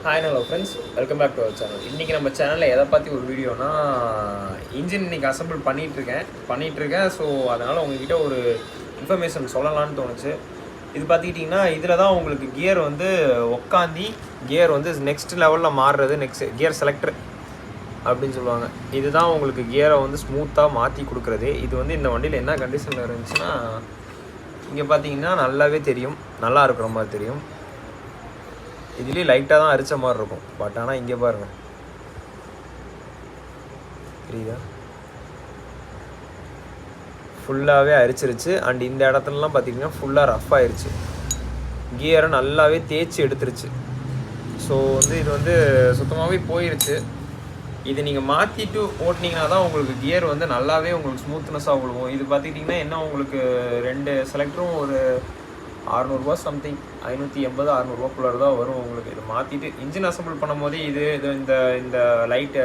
Hi hello friends, welcome back to our channel. இன்றைக்கி நம்ம சேனலில் எதை பற்றி ஒரு வீடியோனா, இன்ஜின் இன்றைக்கி அசம்பிள் பண்ணிகிட்ருக்கேன். ஸோ அதனால் உங்கள்கிட்ட ஒரு இன்ஃபர்மேஷன் சொல்லலான்னு தோணுச்சு. இது பார்த்துக்கிட்டிங்கன்னா, இதில் தான் உங்களுக்கு கியர் வந்து உக்காந்தி கியர் வந்து நெக்ஸ்ட் லெவலில் மாறுறது, நெக்ஸ்ட் கியர் செலக்டர் அப்படின்னு சொல்லுவாங்க. இதுதான் உங்களுக்கு கியரை வந்து ஸ்மூத்தாக மாற்றி கொடுக்குறது. இது வந்து இந்த வண்டியில் என்ன கண்டிஷனில் இருந்துச்சுன்னா, இங்கே பார்த்தீங்கன்னா நல்லாவே தெரியும், நல்லா இருக்கிற மாதிரி தெரியும். இதுலேயும் லைட்டாக தான் அரிச்ச மாதிரி இருக்கும். பட் ஆனால் இங்கே பாருங்கள், தெரியுதா, ஃபுல்லாகவே அரிச்சிருச்சு. அண்ட் இந்த இடத்துலலாம் பார்த்தீங்கன்னா ஃபுல்லாக ரஃப் ஆயிடுச்சு. கியரை நல்லாவே தேய்ச்சி எடுத்துருச்சு. ஸோ வந்து இது வந்து சுத்தமாகவே போயிருச்சு. இது நீங்கள் மாற்றிட்டு ஓட்டினீங்கன்னா தான் உங்களுக்கு கியர் வந்து நல்லாவே உங்களுக்கு ஸ்மூத்னஸாக விழுவும். இது பார்த்துக்கிட்டிங்கன்னா என்ன, உங்களுக்கு 2 செலக்டரும் ஒரு 600 சம்திங், 580 600 தான் வரும் உங்களுக்கு. இது மாற்றிட்டு இன்ஜின் அசம்பிள் பண்ணும் போதே இது இந்த லைட்டு,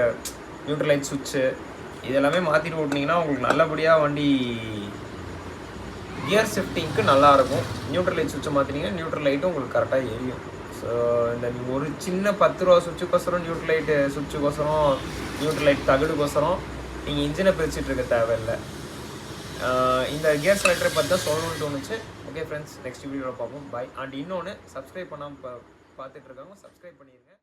நியூட்ரல் லைட் சுவிட்சு இதெல்லாமே மாற்றிட்டு ஓட்டினீங்கன்னா உங்களுக்கு நல்லபடியாக வண்டி கியர் ஷிஃப்டிங்க்கு நல்லாயிருக்கும். நியூட்ரல் லைட் சுவிட்சை மாற்றினீங்கன்னா நியூட்ரல் லைட்டும் உங்களுக்கு கரெக்டாக எரியும். ஸோ இந்த நீங்கள் ஒரு சின்ன 10 ரூபா சுவிட்சுக்கோசரம், நியூட்ரல் லைட்டு சுவிட்சுக்கோசரம், நியூட்ரல் லைட் தகுடுக்கோசரம் நீங்கள் இன்ஜினை பிரிச்சுட்டு இருக்க தேவையில்லை. இந்த கியர் செலக்டரை பற்றி தான் சொல்லணும்னு தோணுச்சு. ஓகே ஃப்ரெண்ட்ஸ், நெக்ஸ்ட் வீடியோவில் பார்ப்போம். பாய். அண்ட் இன்னொன்று, சப்ஸ்கிரைப் பண்ணாமல் பார்த்துட்டு இருக்காங்க, சப்ஸ்கிரைப் பண்ணிடுங்க.